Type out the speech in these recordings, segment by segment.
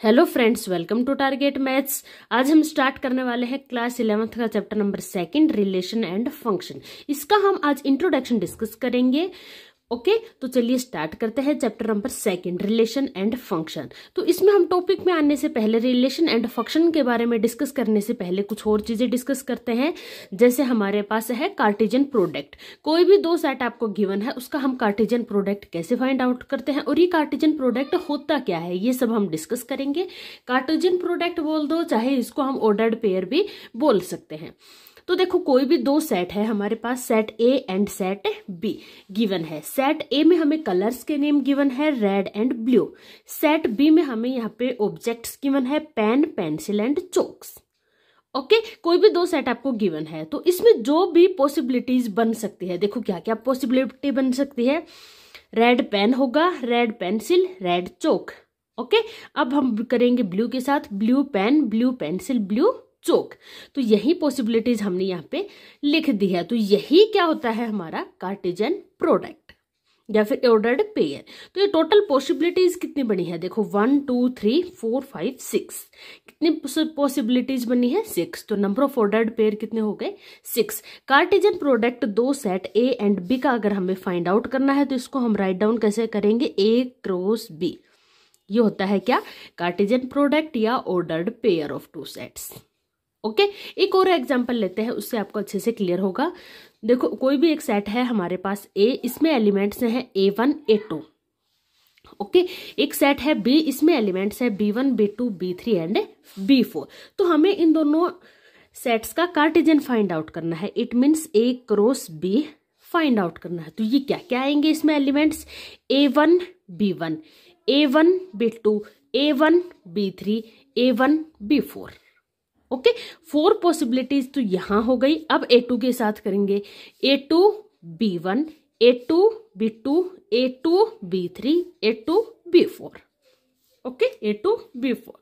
Hello friends, welcome to target maths. आज हम start करने वाले हैं क्लास 11th का chapter number 2 relation and function. इसका हम आज इंट्रोडक्शन डिस्कस करेंगे। ओके, तो चलिए स्टार्ट करते हैं chapter number 2 relation and function. तो इसमें हम टॉपिक में आने से पहले रिलेशन एंड फंक्शन के बारे में डिस्कस करने से पहले कुछ और चीजें डिस्कस करते हैं। जैसे हमारे पास है कार्टेशियन प्रोडक्ट। कोई भी दो सेट आपको गिवन है, उसका हम कार्टेशियन प्रोडक्ट कैसे फाइंड आउट करते हैं और ये कार्टेशियन प्रोडक्ट होता क्या है, ये सब हम डिस्कस करेंगे। कार्टेशियन प्रोडक्ट बोल दो, चाहे इसको हम ऑर्डर्ड पेयर भी बोल सकते हैं। तो देखो, कोई भी दो सेट है हमारे पास, set A and set B given है। सेट ए में हमें कलर्स के नेम गिवन है red and blue. Set B में हमें यहाँ पे ऑब्जेक्ट्स गिवन है pen, pencil and chalks. Okay, कोई भी दो सेट आपको गिवन है तो इसमें जो भी पॉसिबिलिटीज बन सकती है, देखो क्या क्या पॉसिबिलिटी बन सकती है। रेड पेन होगा, red pencil, red chalk. Okay, अब हम करेंगे ब्लू के साथ, blue pen, blue pencil, blue chalk. तो यही पॉसिबिलिटीज हमने यहाँ पे लिख दी है। तो यही क्या होता है हमारा कार्टेशियन प्रोडक्ट या फिर ऑर्डर्ड पेयर। तो ये टोटल पॉसिबिलिटीज कितनी बनी है, देखो 1 2 3 4 5 6। कितनी पॉसिबिलिटीज बनी है, 6। तो नंबर ऑफ ऑर्डर्ड पेयर कितने हो गए, 6। कार्टेशियन प्रोडक्ट दो सेट ए एंड बी का अगर हमें फाइंड आउट करना है तो इसको हम राइट डाउन कैसे करेंगे, ए क्रॉस बी। ये होता है क्या, कार्टेशियन प्रोडक्ट या ordered pair of two sets. Okay, एक और एग्जांपल लेते हैं, उससे आपको अच्छे से क्लियर होगा। देखो, कोई भी एक सेट है हमारे पास ए, इसमें एलिमेंट्स हैं A1 A2। ओके, एक सेट है बी, इसमें एलिमेंट्स है B1 B2 B3 and B4। तो हमें इन दोनों सेट्स का कार्टेशियन फाइंड आउट करना है। It means A cross B find out करना है। तो ये क्या क्या आएंगे इसमें elements, A1 B1, A1 B2, A1 B3, A1 B4। Okay, 4 possibilities तो यहां हो गई। अब A2 के साथ करेंगे, A2 B1, A2 B2, A2 B3, A2 B4। Okay, A2 B4।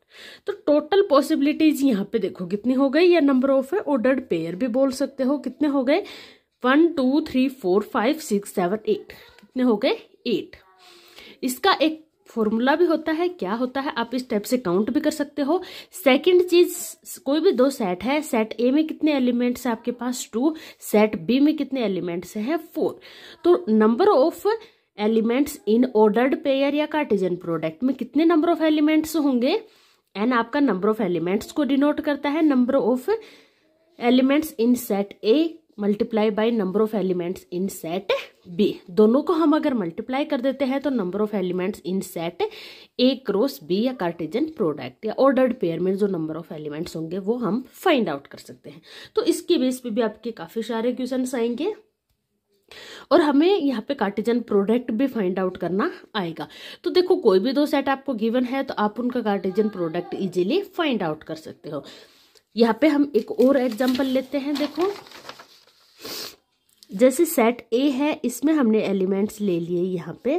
तो टोटल पॉसिबिलिटीज यहाँ पे देखो कितनी हो गई, या नंबर ऑफ ऑर्डर्ड पेयर भी बोल सकते हो। कितने हो गए, 1 2 3 4 5 6 7 8। कितने हो गए, 8। इसका एक फॉर्मूला भी होता है, क्या होता है, आप इस टाइप से काउंट भी कर सकते हो। सेकंड चीज, कोई भी दो सेट है, सेट ए में कितने एलिमेंट्स है आपके पास, 2। सेट बी में कितने एलिमेंट्स है, 4। तो number of elements in ordered pair या कार्टेशियन प्रोडक्ट में कितने नंबर ऑफ एलिमेंट्स होंगे, एन आपका नंबर ऑफ एलिमेंट्स को डिनोट करता है। Number of elements in set A multiply by number of elements in set B. दोनों को हम अगर मल्टीप्लाई कर देते हैं तो number of elements in set A cross B या कार्टेशियन प्रोडक्ट या ऑर्डर्ड पेयर में जो नंबर ऑफ एलिमेंट्स होंगे वो हम फाइंड आउट कर सकते हैं। तो इसके बेस पे भी आपके काफी सारे क्वेश्चंस आएंगे और हमें यहाँ पे कार्टेशियन प्रोडक्ट भी फाइंड आउट करना आएगा। तो देखो, कोई भी दो सेट आपको गिवन है तो आप उनका Cartesian product easily find out कर सकते हो। यहाँ पे हम एक और एग्जाम्पल लेते हैं। देखो, जैसे सेट ए है, इसमें हमने एलिमेंट्स ले लिए यहाँ पे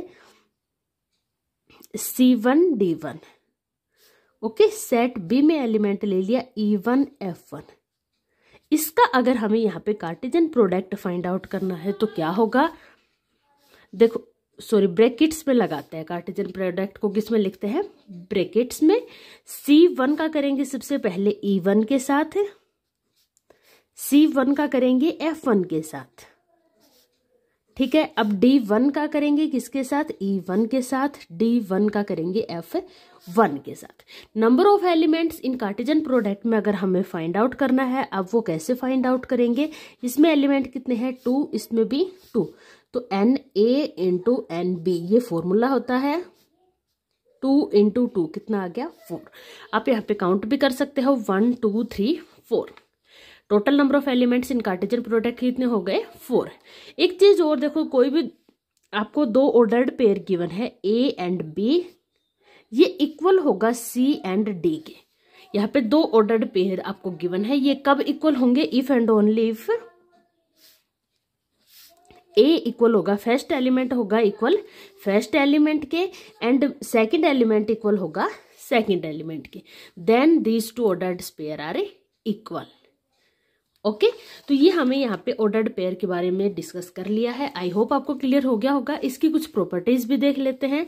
C1 D1। Okay, set B में एलिमेंट ले लिया E1 F1। इसका अगर हमें यहाँ पे कार्टेशियन प्रोडक्ट फाइंड आउट करना है तो क्या होगा, देखो सॉरी ब्रैकेट्स में लगाते हैं। कार्टेशियन प्रोडक्ट को किस में लिखते हैं, ब्रैकेट्स में। C1 का करेंगे सबसे पहले E1 के साथ, C1 का करेंगे F1 के साथ, ठीक है। अब D1 का करेंगे किसके साथ, E1 के साथ, D1 का करेंगे F1 के साथ। Number of elements in Cartesian product में अगर हमें फाइंड आउट करना है, अब वो कैसे फाइंड आउट करेंगे, इसमें एलिमेंट कितने हैं, 2, इसमें भी 2। तो NA इंटू NB ये फॉर्मूला होता है। 2 इंटू 2 कितना आ गया, 4। आप यहाँ पे काउंट भी कर सकते हो, 1 2 3 4। Total number of elements in Cartesian product कितने हो गए, 4। एक चीज और देखो, कोई भी आपको दो ऑर्डर्ड पेयर गिवन है ए एंड बी, ये इक्वल होगा सी एंड डी के। यहाँ पे दो ऑर्डर्ड पेयर आपको गिवन है, ये कब इक्वल होंगे, if and only if A equal होगा, फर्स्ट एलिमेंट होगा इक्वल फर्स्ट एलिमेंट के एंड सेकंड एलिमेंट इक्वल होगा सेकंड एलिमेंट के, then these two ordered pair are equal. Okay, तो ये हमें यहाँ पे ऑर्डर्ड पेयर के बारे में डिस्कस कर लिया है। आई होप आपको क्लियर हो गया होगा। इसकी कुछ प्रॉपर्टीज भी देख लेते हैं।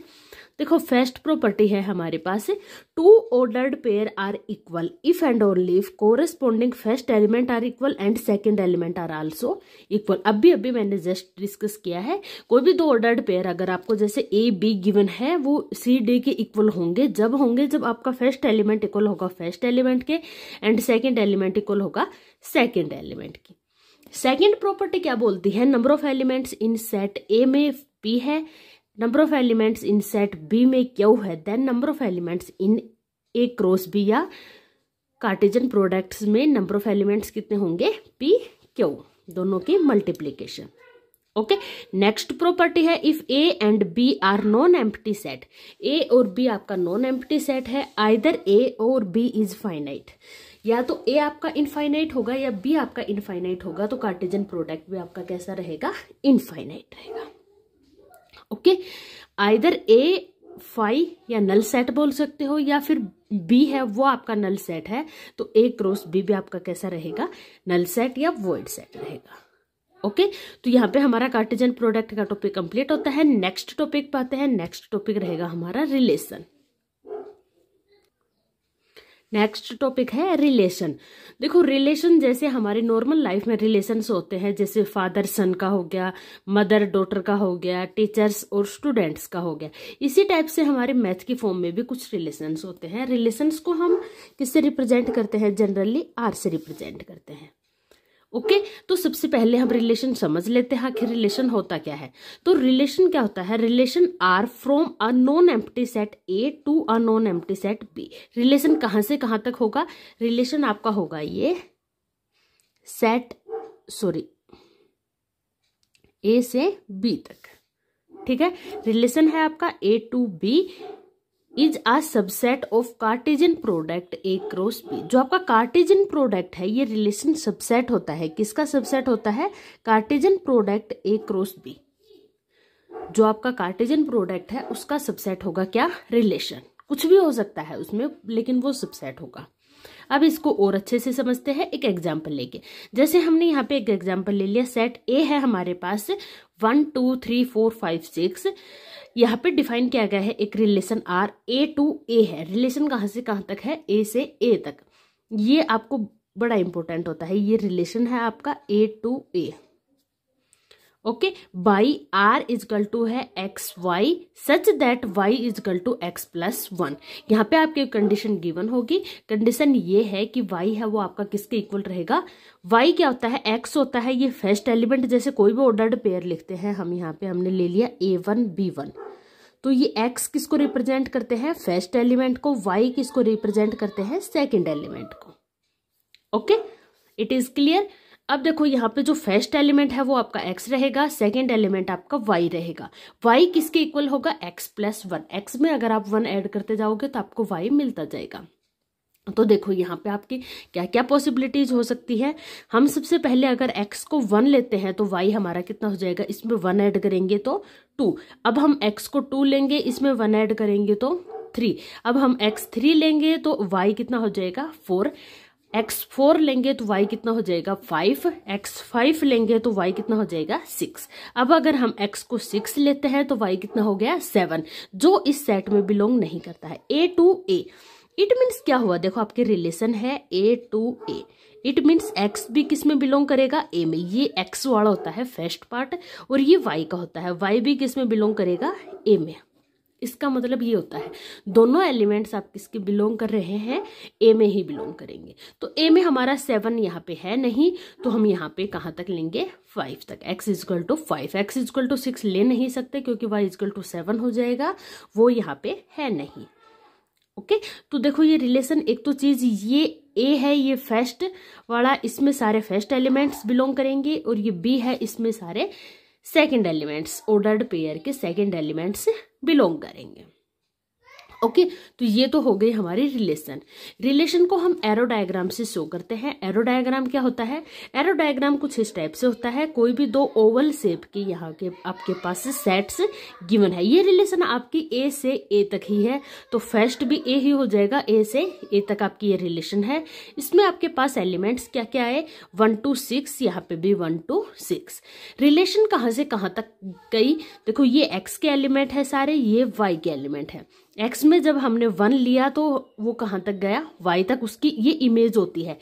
देखो फर्स्ट प्रॉपर्टी है हमारे पास, two ordered pair are equal if and only if corresponding first element are equal and second element are also equal. अभी मैंने जस्ट डिस्कस किया है, कोई भी दो ऑर्डर्ड पेयर अगर आपको जैसे ए बी गिवन है वो सी डी के इक्वल होंगे जब आपका फर्स्ट एलिमेंट इक्वल होगा फर्स्ट एलिमेंट के एंड सेकेंड एलिमेंट इक्वल होगा सेकेंड एलिमेंट की। सेकेंड प्रॉपर्टी क्या बोलती है, number of elements in set A में पी है, number of elements in set B में क्यू है, then number of elements in A cross B या कार्टेशियन प्रोडक्ट्स में नंबर ऑफ एलिमेंट्स कितने होंगे, पी क्यू, दोनों की मल्टीप्लीकेशन। ओके, नेक्स्ट प्रॉपर्टी है if A and B are non empty set, A और बी आपका नॉन एम्प्टी सेट है, आइदर ए और बी इज फाइनाइट, या तो ए आपका इनफाइनाइट होगा या बी आपका इनफाइनाइट होगा, तो कार्टेशियन प्रोडक्ट भी आपका कैसा रहेगा, इनफाइनाइट रहेगा। ओके, आइदर ए फाई या नल सेट बोल सकते हो, या फिर बी है वो आपका नल सेट है, तो ए क्रॉस बी भी आपका कैसा रहेगा, नल सेट या वॉइड सेट रहेगा। ओके, तो यहाँ पे हमारा कार्टेशियन प्रोडक्ट का टॉपिक कंप्लीट होता है। नेक्स्ट टॉपिक पे आते हैं, नेक्स्ट टॉपिक रहेगा हमारा रिलेशन। नेक्स्ट टॉपिक है रिलेशन। देखो रिलेशन जैसे हमारे नॉर्मल लाइफ में रिलेशंस होते हैं, जैसे फादर सन का हो गया, मदर डॉटर का हो गया, टीचर्स और स्टूडेंट्स का हो गया, इसी टाइप से हमारे मैथ की फॉर्म में भी कुछ रिलेशंस होते हैं। रिलेशंस को हम किससे रिप्रेजेंट करते हैं, जनरली आर से रिप्रेजेंट करते हैं। ओके, तो सबसे पहले हम रिलेशन समझ लेते हैं आखिर रिलेशन होता क्या है। तो रिलेशन क्या होता है, relation R from a non empty set A to a non empty set B. Relation कहां से कहां तक होगा, रिलेशन आपका होगा ये सेट ए से बी तक, ठीक है। रिलेशन है आपका A to B is a subset of Cartesian product A cross B. जो आपका कार्टेशियन प्रोडक्ट है ये रिलेशन सबसेट होता है, किसका सबसेट होता है, Cartesian product A cross B. जो आपका कार्टेशियन प्रोडक्ट है उसका सबसेट होगा क्या, रिलेशन। कुछ भी हो सकता है उसमें, लेकिन वो सबसेट होगा। अब इसको और अच्छे से समझते हैं एक एग्जाम्पल लेके। जैसे हमने यहाँ पे एक एग्जाम्पल ले लिया, सेट ए है हमारे पास 1 2 3 4 5 6, यहाँ पे डिफाइन किया गया है एक रिलेशन आर, ए टू ए है। रिलेशन कहाँ से कहाँ तक है, ए से ए तक। ये आपको बड़ा इंपॉर्टेंट होता है, ये रिलेशन है आपका A to A. Okay, by R equal to है x Y such that y equal to x plus 1। यहाँ पे आपकी कंडीशन गिवन होगी। कंडीशन ये है कि वाई है वो आपका किसके इक्वल रहेगा, वाई क्या होता है, एक्स होता है ये फर्स्ट एलिमेंट। जैसे कोई भी ऑर्डर्ड पेयर लिखते हैं हम, यहाँ पे हमने ले लिया A1 B1, तो ये एक्स किसको रिप्रेजेंट करते हैं, फर्स्ट एलिमेंट को, वाई किसको रिप्रेजेंट करते हैं, सेकेंड एलिमेंट को। Okay, it is clear. अब देखो यहाँ पे जो फर्स्ट एलिमेंट है वो आपका x रहेगा, सेकंड एलिमेंट आपका y रहेगा। y किसके इक्वल होगा, x प्लस 1। x में अगर आप 1 ऐड करते जाओगे तो आपको y मिलता जाएगा। तो देखो यहाँ पे आपकी क्या क्या पॉसिबिलिटीज हो सकती है। हम सबसे पहले अगर x को 1 लेते हैं तो y हमारा कितना हो जाएगा, इसमें 1 ऐड करेंगे तो 2। अब हम x को 2 लेंगे, इसमें 1 ऐड करेंगे तो 3। अब हम x 3 लेंगे तो y कितना हो जाएगा, 4। x4 लेंगे तो y कितना हो जाएगा, 5। x5 लेंगे तो y कितना हो जाएगा, 6। अब अगर हम x को 6 लेते हैं तो y कितना हो गया, 7, जो इस सेट में बिलोंग नहीं करता है। a to a, it means क्या हुआ, देखो आपके रिलेशन है a to a, it means x भी किस में बिलोंग करेगा, a में। ये x वाला होता है फर्स्ट पार्ट और ये y का होता है, y भी किस में बिलोंग करेगा, a में। इसका मतलब ये होता है दोनों एलिमेंट्स आप किसके बिलोंग कर रहे हैं, ए में ही बिलोंग करेंगे। तो ए में हमारा 7 यहाँ पे है नहीं, तो हम यहाँ पे कहाँ तक लेंगे, 5 तक। x equal to 5, x equal to 6 ले नहीं सकते क्योंकि y इजकल टू 7 हो जाएगा, वो यहाँ पे है नहीं। ओके, तो देखो ये रिलेशन, एक तो चीज ये ए है ये फर्स्ट वाला, इसमें सारे फर्स्ट एलिमेंट्स बिलोंग करेंगे, और ये बी है इसमें सारे सेकंड एलिमेंट्स, ऑर्डर्ड पेयर के सेकंड एलिमेंट्स बिलोंग करेंगे। ओके तो ये तो हो गई हमारी रिलेशन को हम एरो डायग्राम से शो करते हैं। एरो डायग्राम क्या होता है? एरो डायग्राम कुछ इस टाइप से होता है। कोई भी दो ओवल शेप के यहाँ के आपके पास सेट्स गिवन है। ये रिलेशन आपकी ए से ए तक ही है, तो फर्स्ट भी ए ही हो जाएगा, ए से ए तक आपकी ये रिलेशन है। इसमें आपके पास एलिमेंट्स क्या क्या है? 1 to 6, यहाँ पे भी 1 to 6। रिलेशन कहाँ से कहाँ तक गई? देखो ये एक्स के एलिमेंट है सारे, ये वाई के एलिमेंट है। एक्स में जब हमने 1 लिया तो वो कहां तक गया? y तक, उसकी ये इमेज होती है।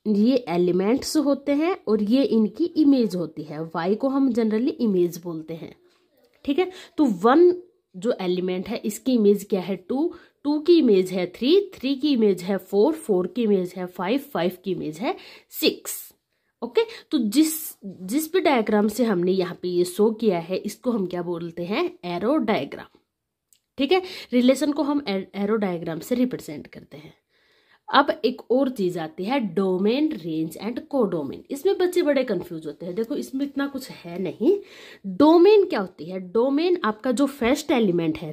ये एलिमेंट्स होते हैं और ये इनकी इमेज होती है। y को हम जनरली इमेज बोलते हैं, ठीक है। तो 1 जो एलिमेंट है इसकी इमेज क्या है? 2, 2 की इमेज है 3, 3 की इमेज है 4, 4 की इमेज है 5, 5 की इमेज है 6। ओके तो जिस भी डायग्राम से हमने यहाँ पे ये शो किया है इसको हम क्या बोलते हैं? एरो डायग्राम, ठीक है। रिलेशन को हम एरो डायग्राम से रिप्रेजेंट करते हैं। अब एक और चीज आती है डोमेन, रेंज एंड कोडोमेन। इसमें बच्चे बड़े कंफ्यूज होते हैं। देखो इसमें इतना कुछ है नहीं। डोमेन क्या होती है? डोमेन आपका जो फर्स्ट एलिमेंट है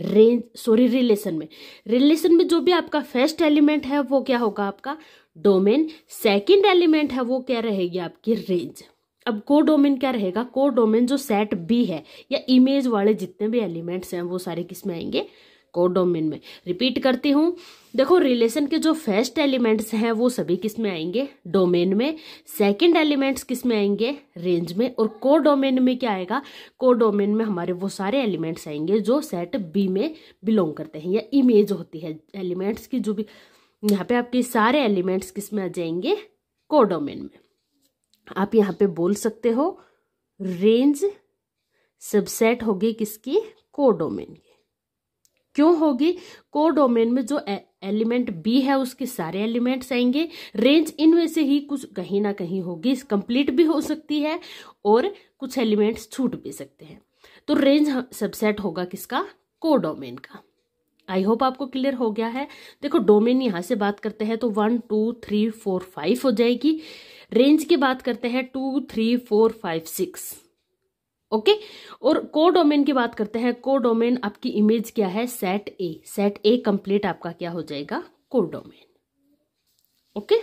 रिलेशन में जो भी आपका फर्स्ट एलिमेंट है वो क्या होगा? आपका डोमेन। सेकंड एलिमेंट है वो क्या रहेगी? आपकी रेंज। अब कोडोमेन क्या रहेगा? कोडोमेन जो सेट बी है या इमेज वाले जितने भी एलिमेंट्स हैं वो सारे किस में आएंगे? कोडोमेन में। रिपीट करती हूँ, देखो रिलेशन के जो फर्स्ट एलिमेंट्स हैं वो सभी किस में आएंगे? डोमेन में। सेकंड एलिमेंट्स किस में आएंगे? रेंज में। और कोडोमेन में क्या आएगा? कोडोमेन में हमारे वो सारे एलिमेंट्स आएंगे जो सेट बी में बिलोंग करते हैं या इमेज होती है एलिमेंट्स की। जो भी यहाँ पे आपके सारे एलिमेंट्स किस में आ जाएंगे? कोडोमेन में। आप यहाँ पे बोल सकते हो रेंज सबसेट होगी किसकी? कोडोमेन की। क्यों होगी? कोडोमेन में जो एलिमेंट बी है उसके सारे एलिमेंट्स आएंगे। रेंज इनमें से ही कुछ कहीं ना कहीं होगी, कंप्लीट भी हो सकती है और कुछ एलिमेंट्स छूट भी सकते हैं। तो रेंज सबसेट होगा किसका? कोडोमेन का। आई होप आपको क्लियर हो गया है। देखो डोमेन यहां से बात करते हैं तो 1 2 3 4 5 हो जाएगी। रेंज की बात करते हैं 2 3 4 5 6। ओके और कोडोमेन की बात करते हैं। कोडोमेन आपकी इमेज क्या है? सेट ए। सेट ए कंप्लीट आपका क्या हो जाएगा? कोडोमेन। ओके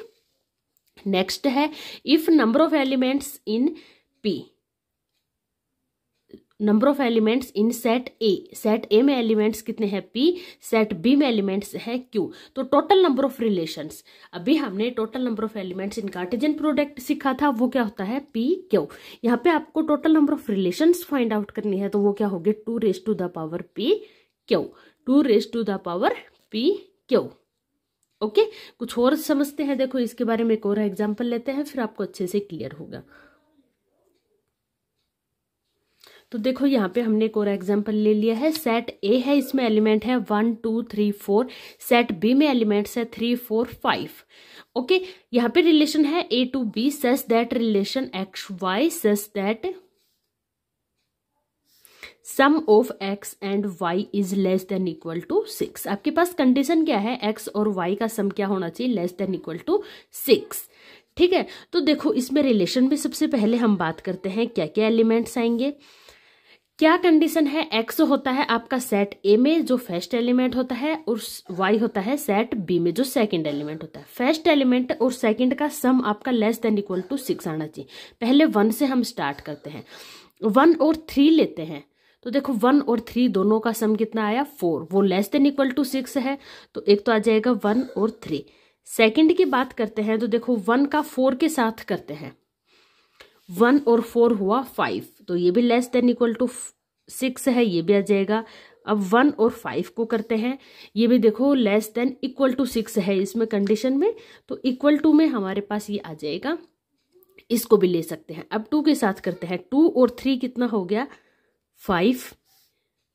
नेक्स्ट है if number of elements in P, number of elements in set A. Set A में एलिमेंट्स कितने हैं? पी। सेट बी में एलिमेंट्स है क्यू। तो टोटल नंबर ऑफ रिलेशंस, अभी हमने total number of elements in Cartesian product सीखा था, वो क्या होता है? P Q. यहाँ पे आपको total number of relations find out करनी है तो वो क्या होगी? 2 raised to the power p Q. 2 raised to the power p Q. Okay कुछ और समझते हैं। देखो इसके बारे में एक और एग्जाम्पल लेते हैं फिर आपको अच्छे से क्लियर होगा। तो देखो यहाँ पे हमने एक और एग्जाम्पल ले लिया है। सेट ए है, इसमें एलिमेंट है 1 2 3 4। सेट बी में एलिमेंट्स है 3 4 5। ओके यहाँ पे रिलेशन है A to B such that relation X Y such that sum of X and Y is less than equal to 6। आपके पास कंडीशन क्या है? एक्स और वाई का सम क्या होना चाहिए? Less than equal to 6। ठीक है तो देखो इसमें रिलेशन में सबसे पहले हम बात करते हैं क्या क्या एलिमेंट्स आएंगे। क्या कंडीशन है? एक्स होता है आपका सेट ए में जो फर्स्ट एलिमेंट होता है और वाई होता है सेट बी में जो सेकंड एलिमेंट होता है। फर्स्ट एलिमेंट और सेकंड का सम आपका लेस देन इक्वल टू 6 आना चाहिए। पहले 1 से हम स्टार्ट करते हैं। 1 और 3 लेते हैं तो देखो 1 और 3 दोनों का सम कितना आया? 4। वो लेस देन इक्वल टू 6 है तो एक तो आ जाएगा 1 और 3। सेकंड की बात करते हैं तो देखो 1 का 4 के साथ करते हैं। 1 और 4 हुआ 5 तो ये भी लेस देन इक्वल टू 6 है, ये भी आ जाएगा। अब 1 और 5 को करते हैं, ये भी देखो लेस देन इक्वल टू 6 है इसमें कंडीशन में, तो इक्वल टू में हमारे पास ये आ जाएगा। इसको भी ले सकते हैं। अब 2 के साथ करते हैं। 2 और 3 कितना हो गया? 5।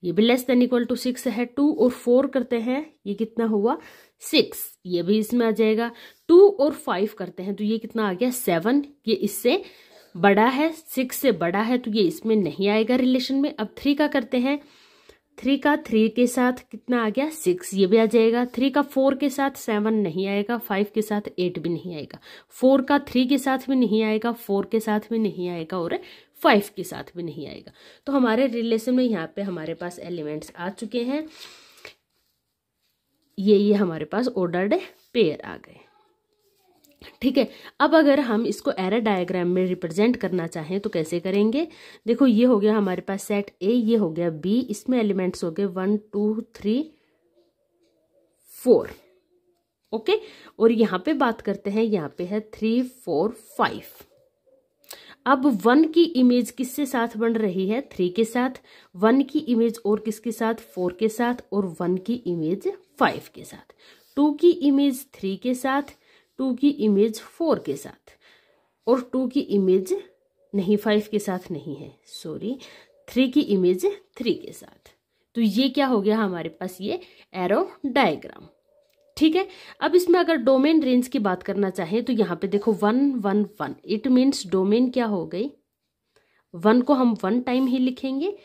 ये भी लेस देन इक्वल टू 6 है। 2 और 4 करते हैं, ये कितना हुआ? 6। ये भी इसमें आ जाएगा। 2 और 5 करते हैं तो ये कितना आ गया? 7। ये इससे बड़ा है, 6 से बड़ा है तो ये इसमें नहीं आएगा रिलेशन में। अब 3 का करते हैं। 3 का 3 के साथ कितना आ गया 6, ये भी आ जाएगा। 3 का 4 के साथ 7 नहीं आएगा, 5 के साथ 8 भी नहीं आएगा, 4 का 3 के साथ भी नहीं आएगा, 4 के साथ भी नहीं आएगा और 5 के साथ भी नहीं आएगा। तो हमारे रिलेशन में यहाँ पे हमारे पास एलिमेंट्स आ चुके हैं, ये हमारे पास ऑर्डर्ड पेयर आ गए। ठीक है, अब अगर हम इसको एरे डायग्राम में रिप्रेजेंट करना चाहें तो कैसे करेंगे? देखो ये हो गया हमारे पास सेट ए, ये हो गया बी, इसमें एलिमेंट्स हो गए 1 2 3 4। ओके, और यहाँ पे बात करते हैं, यहाँ पे है 3 4 5। अब 1 की इमेज किससे साथ बन रही है? 3 के साथ। 1 की इमेज और किसके साथ? 4 के साथ। और 1 की इमेज 5 के साथ। 2 की इमेज 3 के साथ, 2 की इमेज 4 के साथ, और 2 की इमेज नहीं 5 के साथ नहीं है, सॉरी, 3 की इमेज 3 के साथ। तो ये क्या हो गया हमारे पास? ये एरो डायग्राम। ठीक है, अब इसमें अगर डोमेन रेंज की बात करना चाहें तो यहाँ पे देखो 1 1 1, इट मीन्स डोमेन क्या हो गई? 1 को हम 1 टाइम ही लिखेंगे,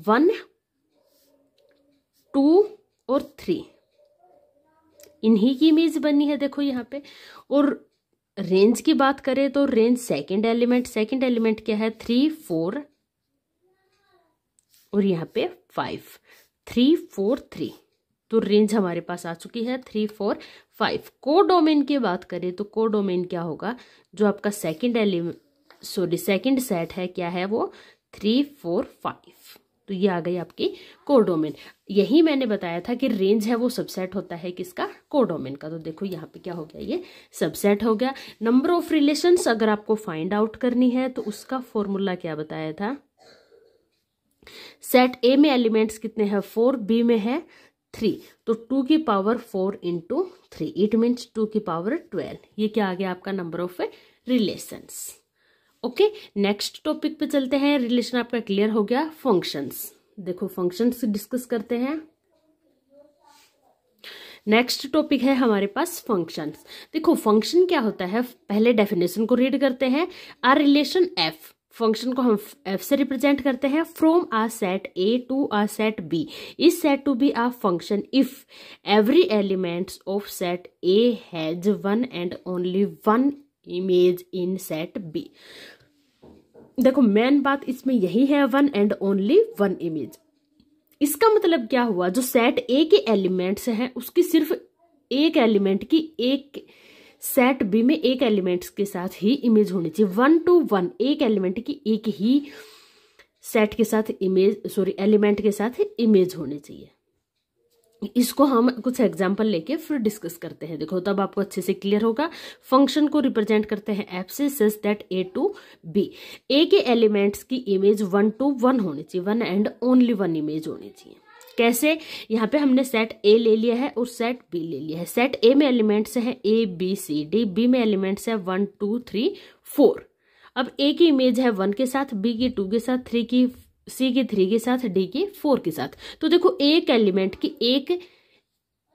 1 2 और 3 इन्हीं की इमेज बनी है देखो यहाँ पे। और रेंज की बात करें तो रेंज सेकंड एलिमेंट क्या है? 3 4 और यहाँ पे 5, 3 4 3। तो रेंज हमारे पास आ चुकी है 3 4 5। को डोमेन की बात करें तो को डोमेन क्या होगा? जो आपका सेकंड सेट है, क्या है वो? 3 4 5। तो ये आ गई आपकी कोडोमेन। यही मैंने बताया था कि रेंज है वो सबसेट होता है किसका? कोडोमेन का। तो देखो यहाँ पे क्या हो गया? ये सबसेट हो गया। नंबर ऑफ रिलेशंस अगर आपको फाइंड आउट करनी है तो उसका फॉर्मूला क्या बताया था? सेट ए में एलिमेंट्स कितने हैं? 4, बी में है 3, तो 2 की पावर 4 इंटू 3, इट मीन्स 2 की पावर 12। ये क्या आ गया आपका? Number of relations. Okay, next topic पे चलते हैं। रिलेशन आपका क्लियर हो गया। फंक्शंस, देखो फंक्शंस डिस्कस करते हैं। नेक्स्ट टॉपिक है हमारे पास फंक्शंस। देखो फंक्शन क्या होता है, पहले डेफिनेशन को रीड करते हैं। आ रिलेशन एफ, फंक्शन को हम एफ से रिप्रेजेंट करते हैं। From a set A to a set B is said to be a function if every elements of set A has one and only one image in set B. देखो main बात इसमें यही है, one and only one image. इसका मतलब क्या हुआ? जो सेट ए के एलिमेंट्स हैं उसकी सिर्फ एक एलिमेंट की एक सेट बी में एक एलिमेंट्स के साथ ही इमेज होनी चाहिए। 1 to 1 एक एलिमेंट की एक ही सेट के साथ एलिमेंट के साथ इमेज होनी चाहिए। इसको हम कुछ एग्जांपल लेके फिर डिस्कस करते हैं, देखो तब आपको अच्छे से क्लियर होगा। फंक्शन को रिप्रेजेंट करते हैं एफ से, such that A to B, A के एलिमेंट्स की इमेज 1 to 1 होनी चाहिए, one and only one image होनी चाहिए। कैसे? यहाँ पे हमने सेट ए ले लिया है और सेट बी ले लिया है। सेट ए में एलिमेंट्स हैं A B C D, B में एलिमेंट्स है 1 2 3 4। अब ए की इमेज है 1 के साथ, बी की 2 के साथ, सी की 3 के साथ, डी की 4 के साथ। तो देखो एक एलिमेंट की एक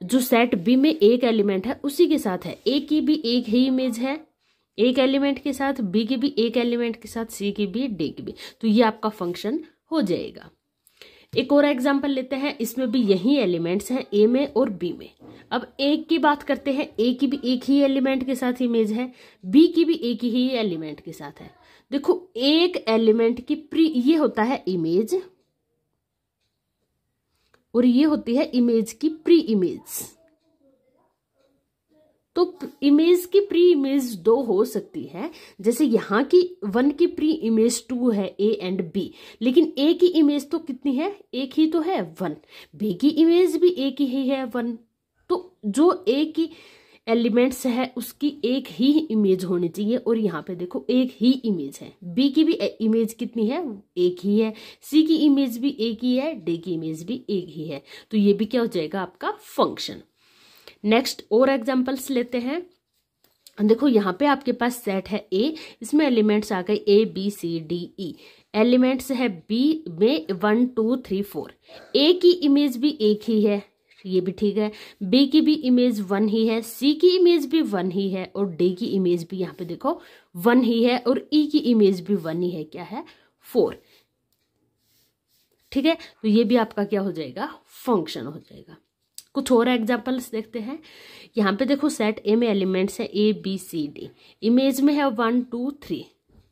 जो सेट बी में एक एलिमेंट है उसी के साथ है, ए की भी एक ही इमेज है एक एलिमेंट के साथ, बी की भी एक एलिमेंट के साथ, सी की भी, डी की भी। तो ये आपका फंक्शन हो जाएगा। एक और एग्जांपल लेते हैं, इसमें भी यही एलिमेंट्स हैं ए में और बी में। अब ए की बात करते हैं, ए की भी एक ही एलिमेंट के साथ इमेज है, बी की भी एक ही एलिमेंट के साथ है। देखो एक एलिमेंट की ये होता है इमेज और ये होती है इमेज की प्री इमेज। तो इमेज की प्री इमेज 2 हो सकती है, जैसे यहाँ की 1 की प्री इमेज 2 है ए एंड बी, लेकिन ए की इमेज तो कितनी है? एक ही तो है 1, बी की इमेज भी एक ही है 1। तो जो ए की एलिमेंट्स है उसकी एक ही इमेज होनी चाहिए, और यहाँ पे देखो एक ही इमेज है। बी की भी इमेज कितनी है? एक ही है। सी की इमेज भी एक ही है, डी की इमेज भी एक ही है। तो ये भी क्या हो जाएगा आपका फंक्शन। नेक्स्ट और एग्जांपल्स लेते हैं। देखो यहाँ पे आपके पास सेट है ए, इसमें एलिमेंट्स आ गए A B C D E, elements है बी में 1 2 3 4। ए की इमेज भी एक ही है, ये भी ठीक है। बी की भी इमेज 1 ही है, सी की इमेज भी 1 ही है, और डी की इमेज भी यहाँ पे देखो 1 ही है, और ई की इमेज भी 1 ही है, क्या है? 4। ठीक है, तो ये भी आपका क्या हो जाएगा, फंक्शन हो जाएगा। कुछ और एग्जांपल्स देखते हैं। यहाँ पे देखो सेट ए में एलिमेंट्स है A B C D, image में है 1 2 3,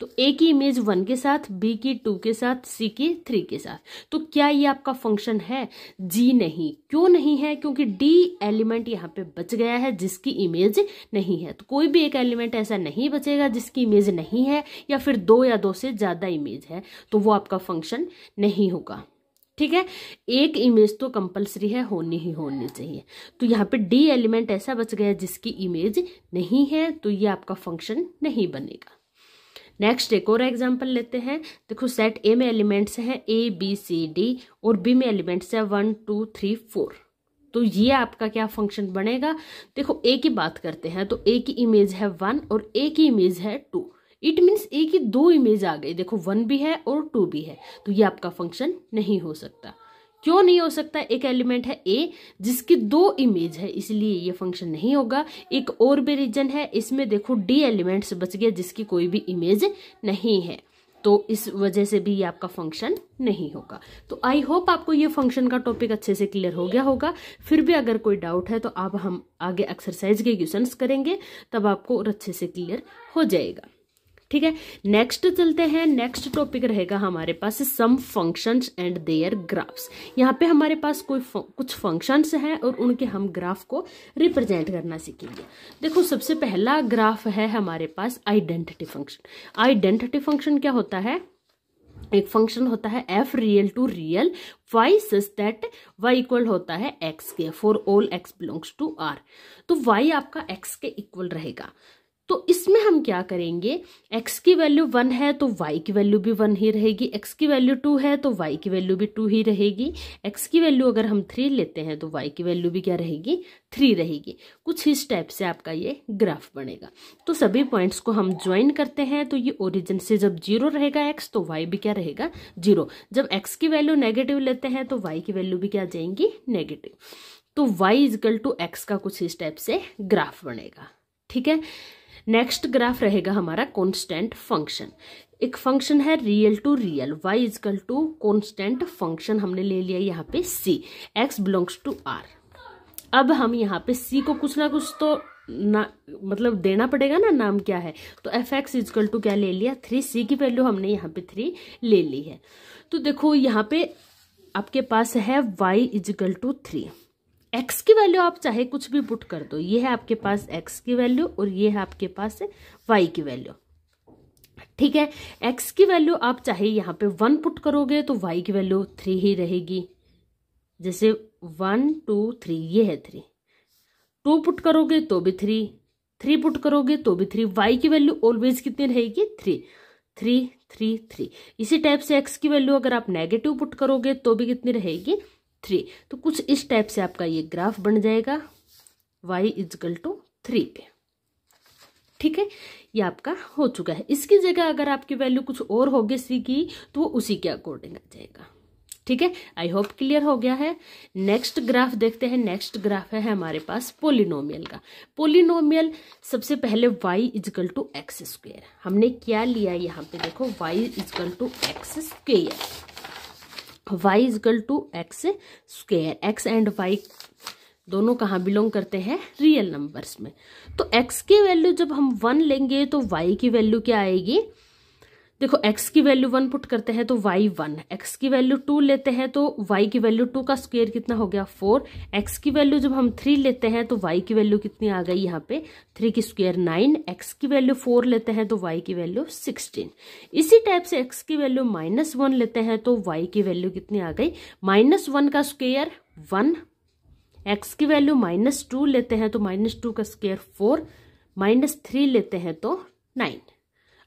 तो ए की इमेज 1 के साथ, बी की 2 के साथ, सी की 3 के साथ। तो क्या ये आपका फंक्शन है? जी नहीं। क्यों नहीं है? क्योंकि डी एलिमेंट यहाँ पे बच गया है जिसकी इमेज नहीं है। तो कोई भी एक एलिमेंट ऐसा नहीं बचेगा जिसकी इमेज नहीं है, या फिर 2 या 2 से ज्यादा इमेज है, तो वो आपका फंक्शन नहीं होगा। ठीक है, एक इमेज तो कंपलसरी है, होनी ही होनी चाहिए। तो यहाँ पे डी एलिमेंट ऐसा बच गया जिसकी इमेज नहीं है, तो ये आपका फंक्शन नहीं बनेगा। नेक्स्ट एक और एग्जांपल लेते हैं। देखो सेट ए में एलिमेंट्स हैं A B C D और बी में एलिमेंट्स है 1 2 3 4, तो ये आपका क्या फंक्शन बनेगा? देखो ए की बात करते हैं, तो ए की इमेज है 1 और ए की इमेज है 2, इट मीन्स ए की 2 इमेज आ गई। देखो 1 भी है और 2 भी है, तो ये आपका फंक्शन नहीं हो सकता। क्यों नहीं हो सकता? एक एलिमेंट है ए जिसकी 2 इमेज है, इसलिए ये फंक्शन नहीं होगा। एक और भी रीजन है, इसमें देखो डी एलिमेंट्स बच गए जिसकी कोई भी इमेज नहीं है, तो इस वजह से भी ये आपका फंक्शन नहीं होगा। तो आई होप आपको ये फंक्शन का टॉपिक अच्छे से क्लियर हो गया होगा। फिर भी अगर कोई डाउट है तो अब हम आगे एक्सरसाइज के क्वेश्चंस करेंगे, तब आपको और अच्छे से क्लियर हो जाएगा। ठीक है, नेक्स्ट चलते हैं। नेक्स्ट टॉपिक रहेगा हमारे पास सम फंक्शंस एंड देयर ग्राफ्स। यहाँ पे हमारे पास कुछ फंक्शंस हैं और उनके हम ग्राफ को रिप्रेजेंट करना सीखेंगे। देखो सबसे पहला ग्राफ है हमारे पास आइडेंटिटी फंक्शन। आइडेंटिटी फंक्शन क्या होता है? एक फंक्शन होता है f real to real y such that y equal होता है x के, for all x belongs to r। तो y आपका x के इक्वल रहेगा। तो इसमें हम क्या करेंगे, x की वैल्यू 1 है तो y की वैल्यू भी 1 ही रहेगी, x की वैल्यू 2 है तो y की वैल्यू भी 2 ही रहेगी, x की वैल्यू अगर हम 3 लेते हैं तो y की वैल्यू भी क्या रहेगी, 3 रहेगी। कुछ इस टाइप से आपका ये ग्राफ बनेगा। तो सभी पॉइंट्स को हम ज्वाइन करते हैं, तो ये ओरिजिन से जब 0 रहेगा x तो y भी क्या रहेगा, 0। जब x की वैल्यू नेगेटिव लेते हैं तो y की वैल्यू भी क्या आ जाएंगी, नेगेटिव। तो y इक्वल टू x का कुछ इस टाइप से ग्राफ बनेगा। ठीक है, नेक्स्ट ग्राफ रहेगा हमारा कांस्टेंट फंक्शन। एक फंक्शन है real to real, y equal to constant function हमने ले लिया यहाँ पे c, x belongs to r। अब हम यहाँ पे c को कुछ ना कुछ तो ना मतलब देना पड़ेगा ना, नाम क्या है, तो fx इक्वल टू क्या ले लिया, 3। c की वैल्यू हमने यहाँ पे 3 ले ली है। तो देखो यहाँ पे आपके पास है y इक्वल टू 3। x की वैल्यू आप चाहे कुछ भी पुट कर दो, ये है आपके पास x की वैल्यू और ये है आपके पास y की वैल्यू। ठीक है, x की वैल्यू आप चाहे यहाँ पे 1 पुट करोगे तो y की वैल्यू 3 ही रहेगी। जैसे 1 2 3, ये है 3। 2 पुट करोगे तो भी 3, 3 पुट करोगे तो भी 3। y की वैल्यू ऑलवेज कितनी रहेगी, 3 3 3 3। इसी टाइप से x की वैल्यू अगर आप नेगेटिव पुट करोगे तो भी कितनी रहेगी, 3। तो कुछ इस टाइप से आपका ये ग्राफ बन जाएगा y इक्वल टू 3 पे। ठीक है, ये आपका हो चुका है। इसकी जगह अगर आपकी वैल्यू कुछ और होगी c की, तो वो उसी के अकॉर्डिंग आ जाएगा। ठीक है, आई होप क्लियर हो गया है। नेक्स्ट ग्राफ देखते हैं। नेक्स्ट ग्राफ है हमारे पास पोलिनोमियल का। पोलिनोमियल सबसे पहले y equal to x square हमने क्या लिया, यहाँ पे देखो y equal to x square, y equal to x square. x and y दोनों कहाँ बिलोंग करते हैं, रियल नंबर्स में। तो x की वैल्यू जब हम 1 लेंगे तो y की वैल्यू क्या आएगी, देखो x की वैल्यू 1 पुट करते हैं तो y 1, x की वैल्यू 2 लेते हैं तो y की वैल्यू 2 का स्क्वायर कितना हो गया, 4। x की वैल्यू जब हम 3 लेते हैं तो y की वैल्यू कितनी आ गई यहाँ पे, 3 की स्क्वायर 9। x की वैल्यू 4 लेते हैं तो y की वैल्यू 16। इसी टाइप से x की वैल्यू -1 लेते हैं तो y की वैल्यू कितनी आ गई, -1 का स्क्वायर 1। x की वैल्यू -2 लेते हैं तो -2 का स्क्वायर 4, -3 लेते हैं तो 9।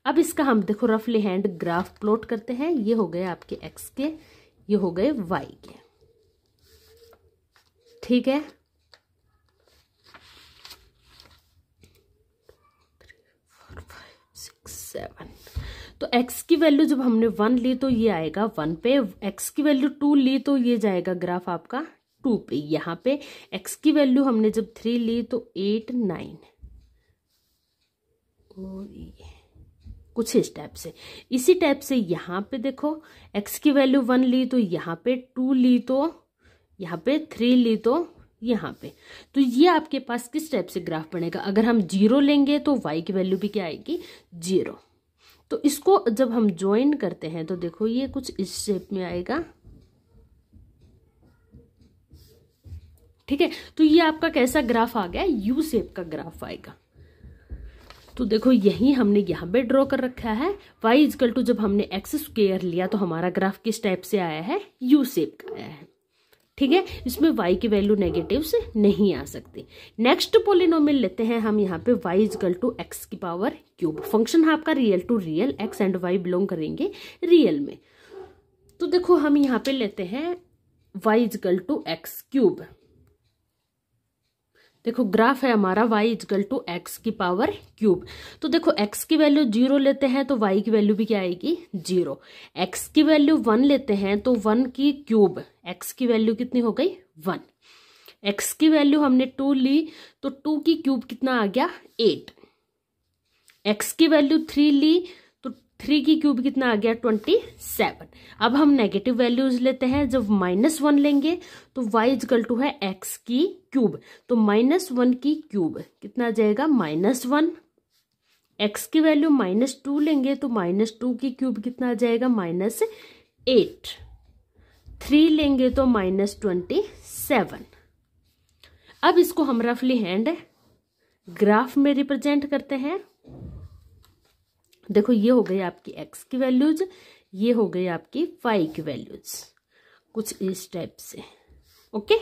अब इसका हम देखो रफली हैंड ग्राफ प्लॉट करते हैं। ये हो गए आपके x के, ये हो गए y के। ठीक है, 3 4 5 6 7। तो x की वैल्यू जब हमने 1 ली तो ये आएगा 1 पे, x की वैल्यू 2 ली तो ये जाएगा ग्राफ आपका 2 पे। यहाँ पे x की वैल्यू हमने जब 3 ली तो 8 9 और ये कुछ इस टाइप से। इसी टाइप से यहाँ पे देखो x की वैल्यू 1 ली तो यहाँ पे 2 ली तो यहाँ पे 3 ली तो यहाँ पे, तो ये आपके पास किस टाइप से ग्राफ बनेगा। अगर हम 0 लेंगे तो y की वैल्यू भी क्या आएगी 0। तो इसको जब हम ज्वाइन करते हैं तो देखो ये कुछ इस शेप में आएगा, ठीक है। तो ये आपका कैसा ग्राफ आ गया, यू शेप का ग्राफ आएगा। तो देखो यही हमने यहाँ पे ड्रॉ कर रखा है। y इजकल टू जब हमने एक्स स्क्वायर लिया तो हमारा ग्राफ किस टाइप से आया है, यू शेप का आया है, ठीक है। इसमें y की वैल्यू नेगेटिव से नहीं आ सकती। नेक्स्ट पॉलिनोमियल लेते हैं हम यहाँ पे y इजकल टू एक्स की पावर क्यूब। फंक्शन है आपका real to real, x and y belong करेंगे रियल में। तो देखो हम यहाँ पे लेते हैं y equal to x cube. देखो ग्राफ है हमारा y इजकल टू एक्स की पावर क्यूब। तो देखो x की वैल्यू 0 लेते हैं तो y की वैल्यू भी क्या आएगी 0। x की वैल्यू 1 लेते हैं तो 1 की क्यूब, x की वैल्यू कितनी हो गई 1। x की वैल्यू हमने 2 ली तो 2 की क्यूब कितना आ गया 8। x की वैल्यू 3 ली तो 3 की क्यूब कितना आ गया 27। अब हम नेगेटिव वैल्यूज लेते हैं, जब -1 लेंगे तो y इजकल टू है x की क्यूब, तो -1 की क्यूब कितना आ जाएगा -1। x की वैल्यू -2 लेंगे तो -2 की क्यूब कितना आ जाएगा -8। 3 लेंगे तो -27। अब इसको हम रफली हैंड ग्राफ में रिप्रेजेंट करते हैं। देखो ये हो गई आपकी x की वैल्यूज, ये हो गई आपकी y की वैल्यूज, कुछ इस टाइप से। ओके,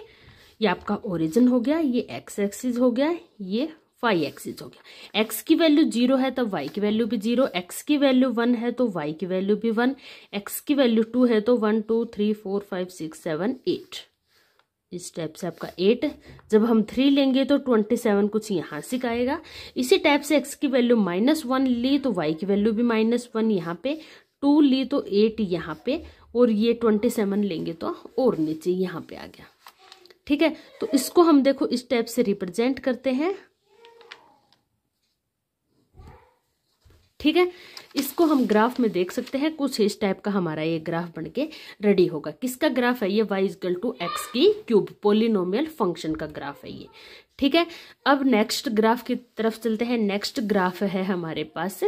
ये आपका ओरिजिन हो गया, ये x एक्सिस हो गया, ये y एक्सिस हो गया। x की वैल्यू 0 है तो y की वैल्यू भी 0, x की वैल्यू 1 है तो y की वैल्यू भी 1, x की वैल्यू 2 है तो 1 2 3 4 5 6 7 8, इस टाइप से आपका 8। जब हम 3 लेंगे तो 27 कुछ यहाँ से आएगा। इसी टाइप से x की वैल्यू -1 ली तो y की वैल्यू भी -1 यहाँ पे, 2 ली तो 8 यहाँ पे, और ये 27 लेंगे तो और नीचे यहाँ पे आ गया, ठीक है। तो इसको हम देखो इस टाइप से रिप्रेजेंट करते हैं, ठीक है। इसको हम ग्राफ में देख सकते हैं, कुछ इस टाइप का हमारा ये ग्राफ बनके रेडी होगा। किसका ग्राफ है ये, y इजकल टू एक्स की क्यूब, पोलिनोमियल फंक्शन का ग्राफ है ये, ठीक है। अब नेक्स्ट ग्राफ की तरफ चलते हैं। नेक्स्ट ग्राफ है हमारे पास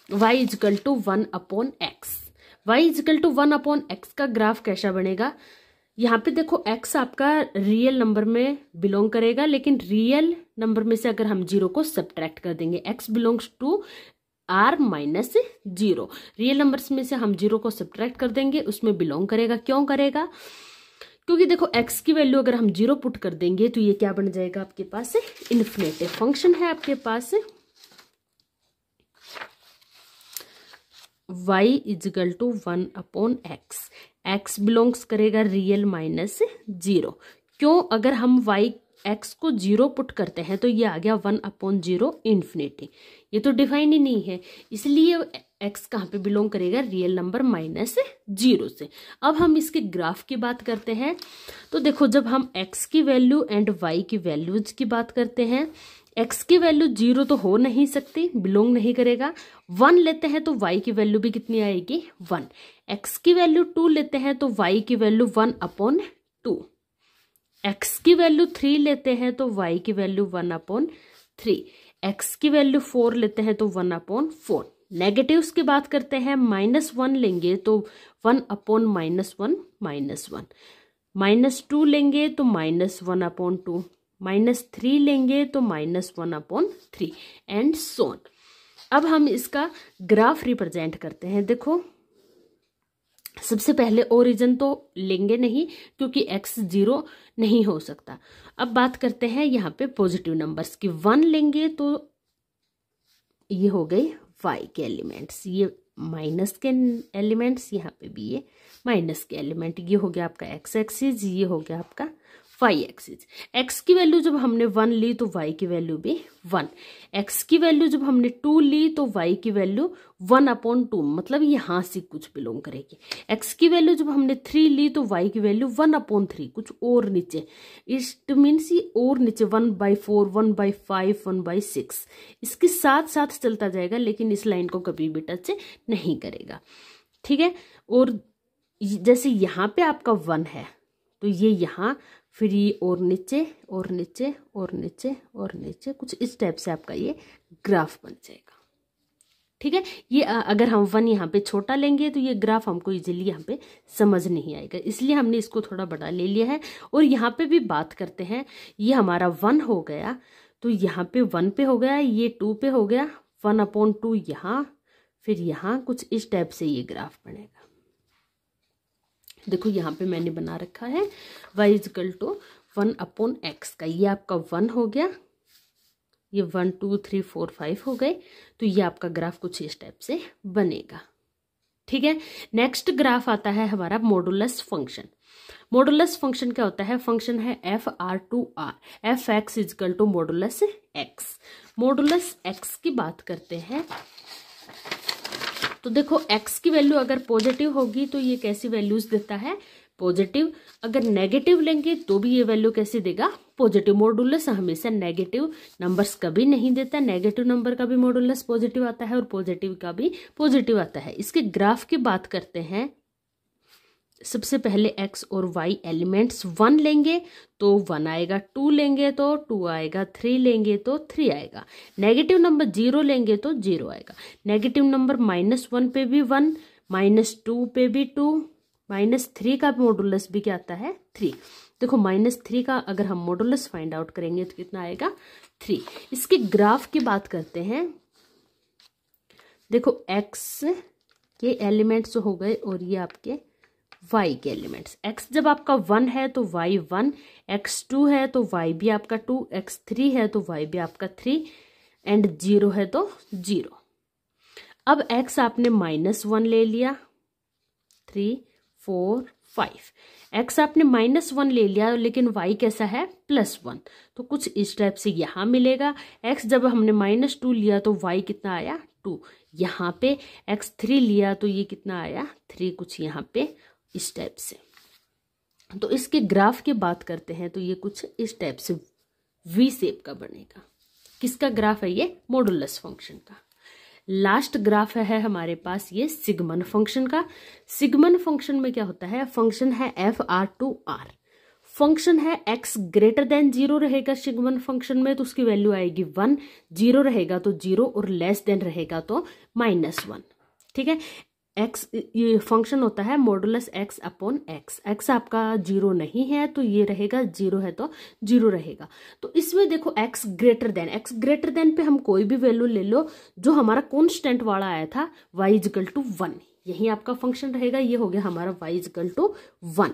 y equal to 1/x। y equal to 1/x का ग्राफ कैसा बनेगा, यहाँ पे देखो x आपका रियल नंबर में बिलोंग करेगा, लेकिन रियल नंबर में से अगर हम 0 को सब्ट्रैक्ट कर देंगे, x belongs to r -0, real numbers में से हम 0 को सब्ट्रैक्ट कर देंगे, उसमें बिलोंग करेगा। क्यों करेगा, क्योंकि देखो x की वैल्यू अगर हम 0 पुट कर देंगे तो ये क्या बन जाएगा आपके पास, इन्फिनिटी फंक्शन है आपके पास y equal to 1/x। x belongs करेगा रियल -0। क्यों, अगर हम x को 0 पुट करते हैं तो ये आ गया 1/0 इन्फिनिटी, ये तो डिफाइन ही नहीं है, इसलिए x कहाँ पे बिलोंग करेगा, रियल नंबर -0 से। अब हम इसके ग्राफ की बात करते हैं। तो देखो जब हम x की वैल्यू एंड y की वैल्यूज की बात करते हैं, x की वैल्यू 0 तो हो नहीं सकती, बिलोंग नहीं करेगा। 1 लेते हैं तो y की वैल्यू भी कितनी आएगी 1। x की वैल्यू 2 लेते हैं तो y की वैल्यू 1/2। x की वैल्यू 3 लेते हैं तो y की वैल्यू 1/3। x की वैल्यू 4 लेते हैं तो 1/4। नेगेटिव्स की बात करते हैं, -1 लेंगे तो 1/-1 -2 लेंगे तो -1/2, -3 लेंगे तो -1/3 एंड सो ऑन। अब हम इसका ग्राफ रिप्रेजेंट करते हैं। देखो सबसे पहले ओरिजिन तो लेंगे नहीं क्योंकि x 0 नहीं हो सकता। अब बात करते हैं यहाँ पे पॉजिटिव नंबर्स की। 1 लेंगे तो ये हो गई y के एलिमेंट्स, ये माइनस के एलिमेंट्स, यहाँ पे भी ये माइनस के एलिमेंट, ये हो गया आपका x एक्सिस, ये हो गया आपका y एक्सिस। x की वैल्यू जब हमने 1 ली तो y की वैल्यू भी 1, x की वैल्यू जब हमने 2 ली तो y की वैल्यू 1/2, मतलब यहां से कुछ बिलोंग करेगी। x की वैल्यू जब हमने 3 ली तो y की वैल्यू 1/3, कुछ और नीचे, इट मीन्स ये और नीचे 1/4, 1/5, 1/6, इसके साथ साथ चलता जाएगा, लेकिन इस लाइन को कभी भी टच नहीं करेगा। ठीक है, और जैसे यहाँ पे आपका 1 है तो ये यहाँ, फिर ये और नीचे और नीचे और नीचे और नीचे, कुछ इस टाइप से आपका ये ग्राफ बन जाएगा। ठीक है, ये अगर हम 1 यहाँ पे छोटा लेंगे तो ये ग्राफ हमको इजीली यहाँ पे समझ नहीं आएगा, इसलिए हमने इसको थोड़ा बड़ा ले लिया है। और यहाँ पे भी बात करते हैं, ये हमारा 1 हो गया तो यहाँ पे 1 पे हो गया, ये 2 पे हो गया, 1/2 यहाँ, फिर यहाँ कुछ इस टाइप से ये ग्राफ बनेगा। देखो यहाँ पे मैंने बना रखा है y = 1/x का, ये आपका 1 हो गया, ये 1 2 3 4 5 हो गए, तो ये आपका ग्राफ कुछ इस टाइप से बनेगा। ठीक है, नेक्स्ट ग्राफ आता है हमारा मॉडुलस फंक्शन। मॉडुलस फंक्शन क्या होता है? फंक्शन है FR2R, fx = modulus x। Modulus x की बात करते हैं तो देखो x की वैल्यू अगर पॉजिटिव होगी तो ये कैसी वैल्यूज देता है? पॉजिटिव। अगर नेगेटिव लेंगे तो भी ये वैल्यू कैसे देगा? पॉजिटिव। मॉडुलस हमेशा नेगेटिव नंबर्स कभी नहीं देता, नेगेटिव नंबर का भी मॉडुलस पॉजिटिव आता है और पॉजिटिव का भी पॉजिटिव आता है। इसके ग्राफ की बात करते हैं, सबसे पहले x और y एलिमेंट्स 1 लेंगे तो 1 आएगा, 2 लेंगे तो 2 आएगा, 3 लेंगे तो 3 आएगा, नेगेटिव नंबर 0 लेंगे तो 0 आएगा, नेगेटिव नंबर -1 पे भी 1, -2 पे भी 2, -3 का मॉडुलस भी क्या आता है? 3। देखो -3 का अगर हम मॉडुलस फाइंड आउट करेंगे तो कितना आएगा? 3। इसके ग्राफ की बात करते हैं, देखो x के एलिमेंट्स हो गए और ये आपके y के एलिमेंट्स। x जब आपका 1 है तो y 1, x 2 है तो y भी आपका 2, x 3 है तो y भी आपका 3, एंड 0 है तो 0। अब x आपने -1 ले लिया, 3 4 5, x आपने -1 ले लिया, लेकिन y कैसा है? +1, तो कुछ इस टाइप से यहाँ मिलेगा। x जब हमने -2 लिया तो y कितना आया? 2। यहाँ पे x 3 लिया तो ये कितना आया? 3, कुछ यहाँ पे इस टाइप से। तो इसके ग्राफ की बात करते हैं तो ये कुछ इस टाइप से वी शेप का बनेगा। किसका ग्राफ है ये? मॉडुलस फंक्शन का। लास्ट ग्राफ है हमारे पास ये सिग्मन फंक्शन का। सिग्मन फंक्शन में क्या होता है? फंक्शन है FR2R, फंक्शन है x > 0 रहेगा सिग्मन फंक्शन में तो उसकी वैल्यू आएगी 1, 0 रहेगा तो 0 और << रहेगा तो -1। ठीक है, x ये फंक्शन होता है मॉडुलस x/x। x आपका 0 नहीं है तो ये रहेगा, 0 है तो 0 रहेगा। तो इसमें देखो x ग्रेटर देन पे हम कोई भी वैल्यू ले लो जो हमारा कांस्टेंट वाला आया था y = 1, यही आपका फंक्शन रहेगा। ये हो गया हमारा y = 1,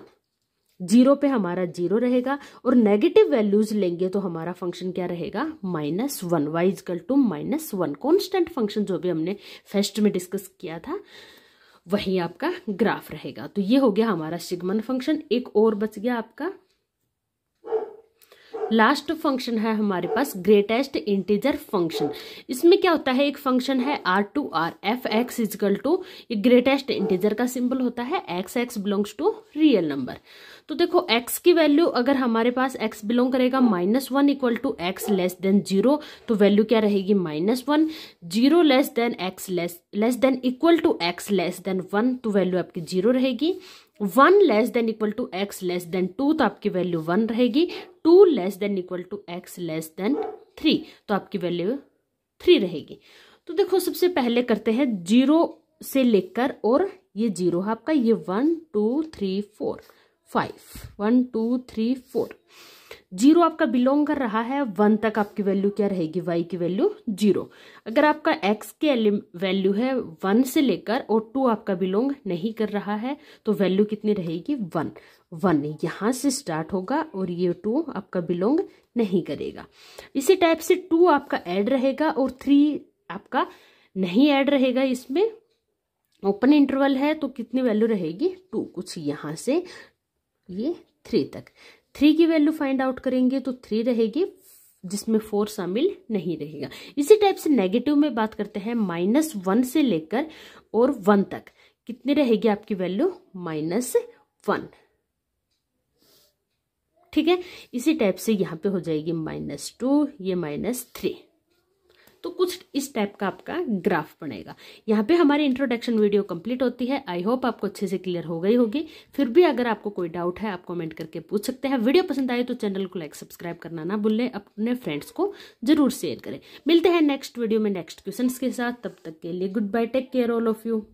0 पे हमारा 0 रहेगा, और नेगेटिव वैल्यूज लेंगे तो हमारा फंक्शन क्या रहेगा? -1, y = -1। कांस्टेंट फंक्शन जो भी हमने फर्स्ट में डिस्कस किया था वही आपका ग्राफ रहेगा। तो ये हो गया हमारा सिग्मन फंक्शन। एक और बच गया आपका लास्ट फंक्शन है हमारे पास ग्रेटेस्ट इंटीजर फंक्शन। इसमें क्या होता है? एक फंक्शन है R2R, fx = ये ग्रेटेस्ट इंटीजर का सिंबल होता है, x belongs to real number. तो देखो x की वैल्यू अगर हमारे पास x बिलोंग करेगा -1 = x <0 तो वैल्यू क्या रहेगी? -1, 0 x <1 तो वैल्यू आपकी 0 रहेगी, 1 < x 2 तो आपकी वैल्यू 1 रहेगी, 2 < x 3 तो आपकी वैल्यू 3 रहेगी। तो देखो सबसे पहले करते हैं 0 से लेकर, और ये 0 है आपका, ये 1 2 3 4 5, 1 2 3 4, 0 आपका बिलोंग कर रहा है 1 तक, आपकी वैल्यू क्या रहेगी? y की वैल्यू 0। अगर आपका x के वैल्यू है 1 से लेकर और 2 आपका बिलोंग नहीं कर रहा है तो वैल्यू कितनी रहेगी? 1 यहाँ से स्टार्ट होगा और ये 2 आपका बिलोंग नहीं करेगा। इसी टाइप से 2 आपका ऐड रहेगा और 3 आपका नहीं ऐड रहेगा। इसमें ओपन इंटरवल है तो कितनी वैल्यू रहेगी? 2, कुछ यहाँ से ये 3 तक। 3 की वैल्यू फाइंड आउट करेंगे तो 3 रहेगी, जिसमें 4 शामिल नहीं रहेगा। इसी टाइप से नेगेटिव में बात करते हैं, -1 से लेकर और 1 तक कितनी रहेगी आपकी वैल्यू, -1। ठीक है, इसी टाइप से यहाँ पे हो जाएगी -2, ये -3। तो कुछ इस टाइप का आपका ग्राफ बनेगा। यहाँ पे हमारी इंट्रोडक्शन वीडियो कंप्लीट होती है। आई होप आपको अच्छे से क्लियर हो गई होगी। फिर भी अगर आपको कोई डाउट है आप कमेंट करके पूछ सकते हैं। वीडियो पसंद आए तो चैनल को लाइक सब्सक्राइब करना ना भूलें, अपने फ्रेंड्स को जरूर शेयर करें। मिलते हैं नेक्स्ट वीडियो में नेक्स्ट क्वेश्चंस के साथ, तब तक के लिए goodbye, take care all of you.